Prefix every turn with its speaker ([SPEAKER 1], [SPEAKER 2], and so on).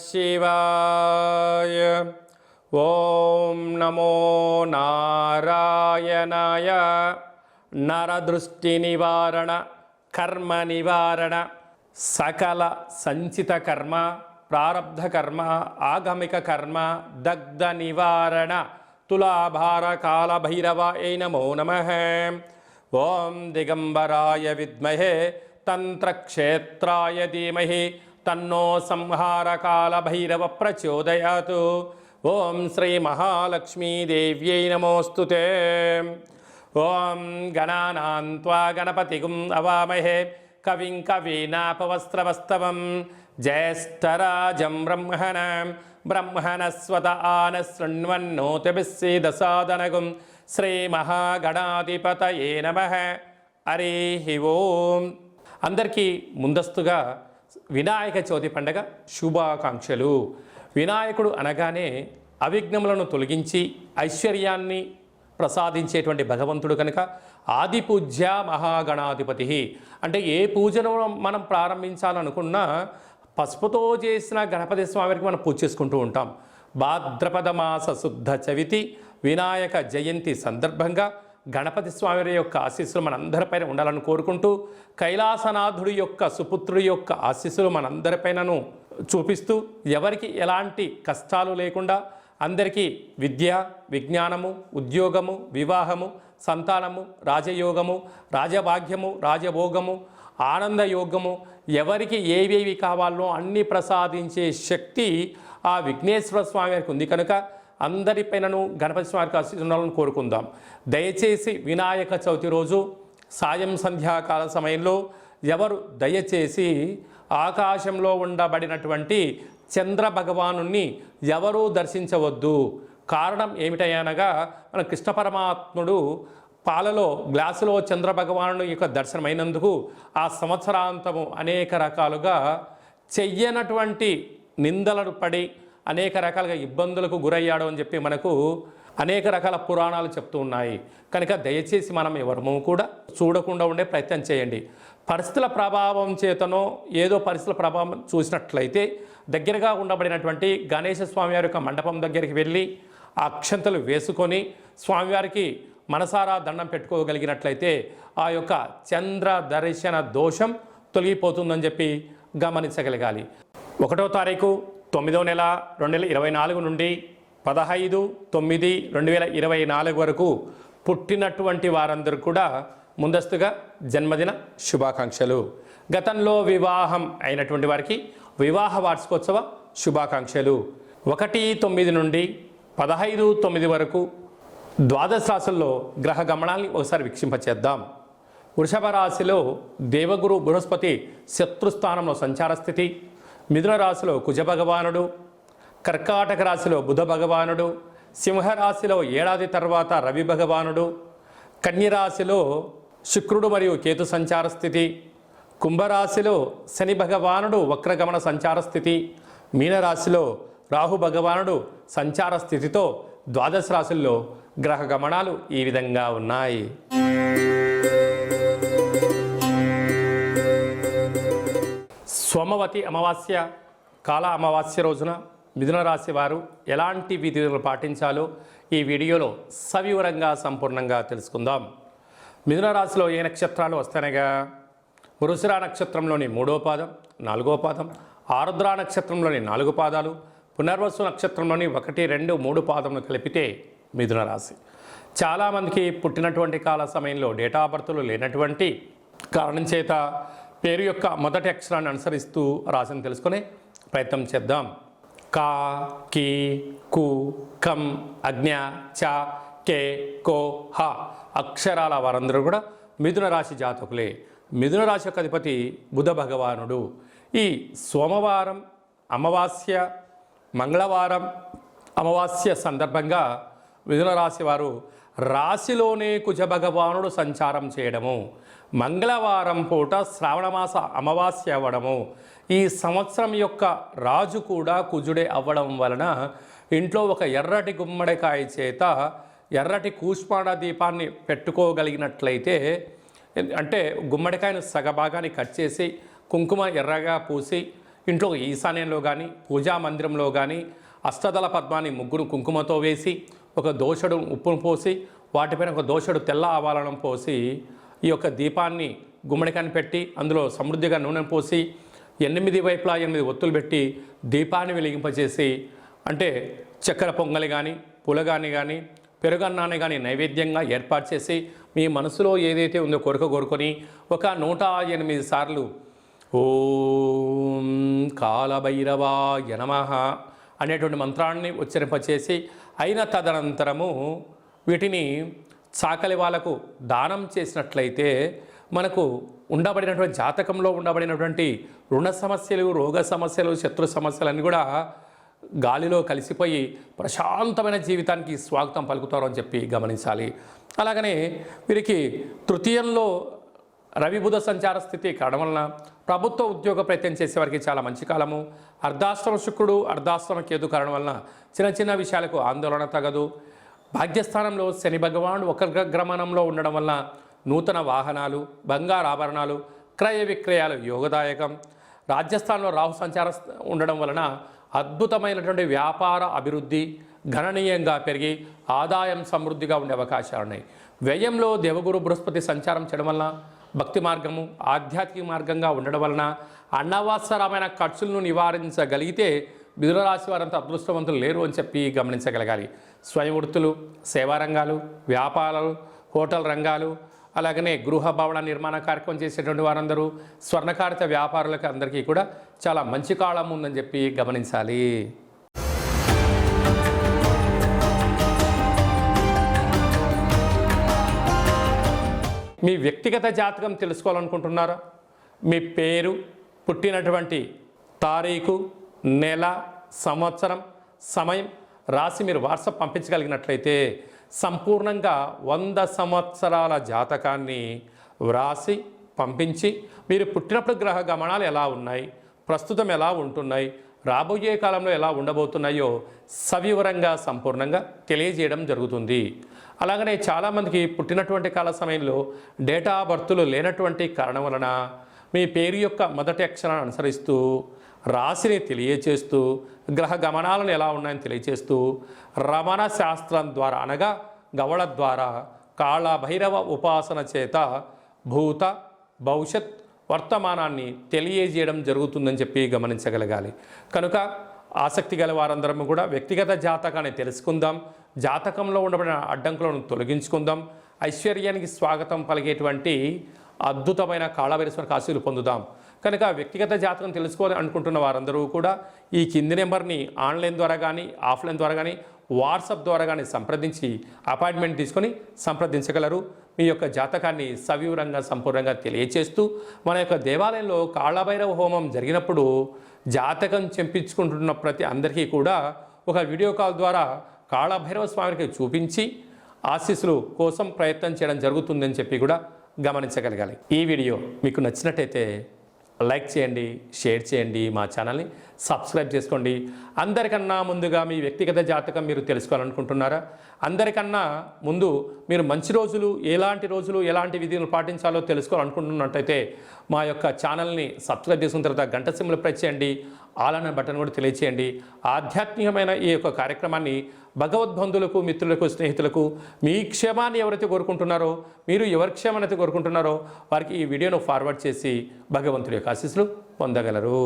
[SPEAKER 1] శివాయ. ఓం నమో నారాయణాయ. నరదృష్టి నివారణ, కర్మ నివారణ, సకల సంచిత కర్మ, ప్రారబ్ధ కర్మ, ఆగమిక కర్మ, దగ్ధ నివారణ, తులాభార కాల భైరవాయ నమో నమః. ఓం దిగంబరాయ విద్మహే తంత్రక్షేత్రాయ ధీమహి తన్నో సంహారకాల భైరవ ప్రచోదయాత్. ఓం శ్రీ మహాలక్ష్మీదేవ్యై నమోస్తుతే. ఓం గణానాం త్వా గణపతిగుం అవామహే కవిం కవీనాపవస్త్రవస్తవం జ్యేష్ఠరాజం బ్రహ్మణస్వత ఆన శృణ్వన్నోతిభిస్సీదసాదనగుం. శ్రీ మహాగణాధిపతయే నమః. హరి ఓం. అందరికీ ముందస్తుగా వినాయక చవితి పండగ శుభాకాంక్షలు. వినాయకుడు అనగానే అవిఘ్నములను తొలగించి ఐశ్వర్యాన్ని ప్రసాదించేటువంటి భగవంతుడు కనుక ఆది పూజ్య మహాగణాధిపతి. అంటే ఏ పూజను మనం ప్రారంభించాలనుకున్నా పసుపుతో చేసిన గణపతి స్వామికి మనం పూజ చేసుకుంటూ ఉంటాం. భాద్రపద మాస శుద్ధ చవితి వినాయక జయంతి సందర్భంగా గణపతి స్వామి యొక్క ఆశీస్సులు మనందరిపైన ఉండాలని కోరుకుంటూ, కైలాసనాథుడి యొక్క సుపుత్రుడి యొక్క ఆశీస్సులు మనందరిపైనను చూపిస్తూ, ఎవరికి ఎలాంటి కష్టాలు లేకుండా అందరికీ విద్య, విజ్ఞానము, ఉద్యోగము, వివాహము, సంతానము, రాజయోగము, రాజభాగ్యము, రాజభోగము, ఆనందయోగము, ఎవరికి ఏవేవి కావాలో అన్నీ ప్రసాదించే శక్తి ఆ విఘ్నేశ్వర స్వామి వారికి ఉంది కనుక అందరిపైనను గణపతి స్వామికి ఆశీస్సులను కోరుకుందాం. దయచేసి వినాయక చవితి రోజు సాయం సంధ్యాకాల సమయంలో ఎవరు దయచేసి ఆకాశంలో ఉండబడినటువంటి చంద్ర భగవానుణ్ణి ఎవరూ దర్శించవద్దు. కారణం ఏమిటనగా మన కృష్ణ పరమాత్ముడు పాలలో గ్లాసులో చంద్ర భగవాను యొక్క దర్శనమైనందుకు ఆ సంవత్సరాంతము అనేక రకాలుగా చెయ్యనటువంటి నిందలను పడి అనేక రకాలుగా ఇబ్బందులకు గురయ్యాడు అని చెప్పి మనకు అనేక రకాల పురాణాలు చెప్తూ ఉన్నాయి. కనుక దయచేసి మనం ఎవరము కూడా చూడకుండా ఉండే ప్రయత్నం చేయండి. పరిస్థితుల ప్రభావం చేతనో ఏదో పరిస్థితుల ప్రభావం చూసినట్లయితే దగ్గరగా ఉండబడినటువంటి గణేశ స్వామివారి యొక్క మండపం దగ్గరికి వెళ్ళి ఆ అక్షంతలు వేసుకొని స్వామివారికి మనసారా దండం పెట్టుకోగలిగినట్లయితే ఆ యొక్క చంద్ర దర్శన దోషం తొలగిపోతుందని చెప్పి గమనించగలగాలి. 1వ తారీఖు 9వ నెల 2024 నుండి 15/9/2024 వరకు పుట్టినటువంటి వారందరూ కూడా ముందస్తుగా జన్మదిన శుభాకాంక్షలు. గతంలో వివాహం అయినటువంటి వారికి వివాహ వార్షికోత్సవ శుభాకాంక్షలు. 1/9 నుండి 15/9 వరకు ద్వాదశ రాశుల్లో గ్రహ గమనాల్ని ఒకసారి వీక్షింపచేద్దాం. వృషభ రాశిలో దేవగురు బృహస్పతి శత్రుస్థానంలో సంచార స్థితి. మిథున రాశిలో కుజ భగవానుడు, కర్కాటక రాశిలో బుధ భగవానుడు, సింహరాశిలో ఏడాది తర్వాత రవి భగవానుడు, కన్యరాశిలో శుక్రుడు మరియు కేతు సంచార స్థితి, కుంభరాశిలో శని భగవానుడు వక్రగమన సంచార స్థితి, మీనరాశిలో రాహు భగవానుడు సంచార స్థితితో ద్వాదశ రాశుల్లో గ్రహ గమనాలు ఈ విధంగా ఉన్నాయి. సోమవతి అమావాస్య కాల అమావాస్య రోజున మిథున రాశి వారు ఎలాంటి విధులు పాటించాలో ఈ వీడియోలో సవివరంగా సంపూర్ణంగా తెలుసుకుందాం. మిథున రాశిలో ఏ నక్షత్రాలు వస్తాయనగా మృగశిర నక్షత్రంలోని 3వ పాదం, 4వ పాదం, ఆరుద్ర నక్షత్రంలోని 4 పాదాలు, పునర్వసు నక్షత్రంలోని 1, 2, 3 పాదములు కలిపితే మిథున రాశి. చాలామందికి పుట్టినటువంటి కాల సమయంలో డేటా ఆఫ్ బర్త్లు లేనటువంటి కారణం చేత పేరు యొక్క మొదటి అక్షరాన్ని అనుసరిస్తూ రాశిని తెలుసుకునే ప్రయత్నం చేద్దాం. కా, కి, కు, కం, అజ్ఞ, చ, కే, కో, హ అక్షరాల వారందరూ కూడా మిథున రాశి జాతకులే. మిథున రాశి యొక్క అధిపతి బుధ భగవానుడు. ఈ సోమవారం అమావాస్య, మంగళవారం అమావాస్య సందర్భంగా మిథున రాశి వారు రాశిలోనే కుజ భగవానుడు సంచారం చేయడము, మంగళవారం పూట శ్రావణమాస అమావాస్య అవ్వడము, ఈ సంవత్సరం యొక్క రాజు కూడా కుజుడే అవ్వడం వలన ఇంట్లో ఒక ఎర్రటి గుమ్మడికాయ చేత ఎర్రటి కూష్మాండ దీపాన్ని పెట్టుకోగలిగినట్లయితే, అంటే గుమ్మడికాయను సగభాగాన్ని కట్ చేసి కుంకుమ ఎర్రగా పూసి ఇంట్లో ఈశాన్యంలో కానీ పూజా మందిరంలో కానీ అష్టదళ పద్మాన్ని ముగ్గురు కుంకుమతో వేసి ఒక దోసెడు ఉప్పును పోసి వాటిపైన ఒక దోసెడు తెల్ల ఆవాలను పోసి ఈ యొక్క దీపాన్ని గుమ్మడికాయని పెట్టి అందులో సమృద్ధిగా నూనె పోసి 8 వైపులా 8 ఒత్తులు పెట్టి దీపాన్ని వెలిగింపజేసి అంటే చక్కెర పొంగలి కానీ పులగాని కానీ పెరుగన్నాన్ని కానీ నైవేద్యంగా ఏర్పాటు చేసి మీ మనసులో ఏదైతే ఉందో కోరుకొని ఒక 108 సార్లు ఓం కాలభైరవాయ నమః అనేటువంటి మంత్రాన్ని ఉచ్చరింపచేసి అయిన తదనంతరము వీటిని చాకలి వాళ్ళకు దానం చేసినట్లయితే మనకు ఉండబడినటువంటి జాతకంలో ఉండబడినటువంటి రుణ సమస్యలు, రోగ సమస్యలు, శత్రు సమస్యలన్నీ కూడా గాలిలో కలిసిపోయి ప్రశాంతమైన జీవితానికి స్వాగతం పలుకుతారు అని చెప్పి గమనించాలి. అలాగనే వీరికి తృతీయంలో రవి బుధ సంచార స్థితి కావడం వలన ప్రభుత్వ ఉద్యోగ ప్రయత్నం చేసేవారికి చాలా మంచి కాలము. అర్ధాశ్రమ శుక్రుడు అర్ధాశ్రమ కేతు కారణం వలన చిన్న చిన్న విషయాలకు ఆందోళన తగదు. భాగ్యస్థానంలో శని భగవానుడు వక్రగమనంలో ఉండడం వలన నూతన వాహనాలు, బంగారు ఆభరణాలు, క్రయ విక్రయాలు యోగదాయకం. రాజ్యస్థానంలో రాహు సంచార ఉండడం వలన అద్భుతమైనటువంటి వ్యాపార అభివృద్ధి గణనీయంగా పెరిగి ఆదాయం సమృద్ధిగా ఉండే అవకాశాలు ఉన్నాయి. వ్యయంలో దేవగురు బృహస్పతి సంచారం చేయడం వలన భక్తి మార్గము ఆధ్యాత్మిక మార్గంగా ఉండడం వలన అనవసరమైన ఖర్చులను నివారించగలిగితే మిథున రాశి వారంతా అదృష్టవంతులు లేరు అని చెప్పి గమనించగలగాలి. స్వయం వృత్తులు, సేవా రంగాలు, వ్యాపారాలు, హోటల్ రంగాలు, అలాగనే గృహ భవన నిర్మాణ కార్యక్రమం చేసేటువంటి వారందరూ, స్వర్ణకారిత వ్యాపారులకు అందరికీ కూడా చాలా మంచి కాలం ఉందని చెప్పి గమనించాలి. మీ వ్యక్తిగత జాతకం తెలుసుకోవాలనుకుంటున్నారా? మీ పేరు, పుట్టినటువంటి తారీఖు, నెల, సంవత్సరం, సమయం రాసి మీరు వాట్సాప్ పంపించగలిగినట్లయితే సంపూర్ణంగా 100 సంవత్సరాల జాతకాన్ని వ్రాసి పంపించి మీరు పుట్టినప్పుడు గ్రహ గమనాలు ఎలా ఉన్నాయి, ప్రస్తుతం ఎలా ఉంటున్నాయి, రాబోయే కాలంలో ఎలా ఉండబోతున్నాయో సవివరంగా సంపూర్ణంగా తెలియజేయడం జరుగుతుంది. అలాగనే చాలామందికి పుట్టినటువంటి కాల సమయంలో డేటా బర్త్లు లేనటువంటి కారణం వలన మీ పేరు యొక్క మొదటి అక్షరాన్ని అనుసరిస్తూ రాశిని తెలియచేస్తూ గ్రహ గమనాలను ఎలా ఉన్నాయని తెలియచేస్తూ రమణ శాస్త్రం ద్వారా అనగా గవళ ద్వారా కాళభైరవ ఉపాసన చేత భూత భవిష్యత్ వర్తమానాన్ని తెలియజేయడం జరుగుతుందని చెప్పి గమనించగలగాలి. కనుక ఆసక్తి గల వారందరం కూడా వ్యక్తిగత జాతకాన్ని తెలుసుకుందాం, జాతకంలో ఉండబడిన అడ్డంకులను తొలగించుకుందాం, ఐశ్వర్యానికి స్వాగతం పలిగేటువంటి అద్భుతమైన కాళభైరవేశ్వర ఆశీస్సులు పొందుదాం. కనుక వ్యక్తిగత జాతకం తెలుసుకోవాలి అనుకుంటున్న వారందరూ కూడా ఈ కింది నెంబర్ని ఆన్లైన్ ద్వారా కానీ ఆఫ్లైన్ ద్వారా కానీ వాట్సాప్ ద్వారా కానీ సంప్రదించి అపాయింట్మెంట్ తీసుకొని సంప్రదించగలరు. మీ యొక్క జాతకాన్ని సవివరంగా సంపూర్ణంగా తెలియచేస్తూ మన యొక్క దేవాలయంలో కాళభైరవ హోమం జరిగినప్పుడు జాతకం చెంపించుకుంటున్న ప్రతి అందరికీ కూడా ఒక వీడియో కాల్ ద్వారా కాళభైరవ స్వామికి చూపించి ఆశీస్సులు కోసం ప్రయత్నం చేయడం జరుగుతుందని చెప్పి కూడా గమనించగలగాలి. ఈ వీడియో మీకు నచ్చినట్టయితే లైక్ చేయండి, షేర్ చేయండి, మా ఛానల్ని సబ్స్క్రైబ్ చేసుకోండి. అందరికన్నా ముందుగా మీ వ్యక్తిగత జాతకం మీరు తెలుసుకోవాలనుకుంటున్నారా? అందరికన్నా ముందు మీరు మంచి రోజులు, ఎలాంటి విధులు పాటించాలో తెలుసుకోవాలనుకుంటున్నట్టయితే మా యొక్క ఛానల్ని సబ్స్క్రైబ్ చేసుకున్న తర్వాత గంట సింబల్ ప్రెస్ చేయండి, ఆల్ అనే బటన్ కూడా తెలియచేయండి. ఆధ్యాత్మికమైన ఈ యొక్క కార్యక్రమాన్ని భగవద్బంధువులకు, మిత్రులకు, స్నేహితులకు మీ క్షేమాన్ని ఎవరైతే కోరుకుంటున్నారో, మీరు ఎవరి క్షేమాన్ని అయితే కోరుకుంటున్నారో వారికి ఈ వీడియోను ఫార్వర్డ్ చేసి భగవంతుడి యొక్క ఆశీస్సులు పొందగలరు.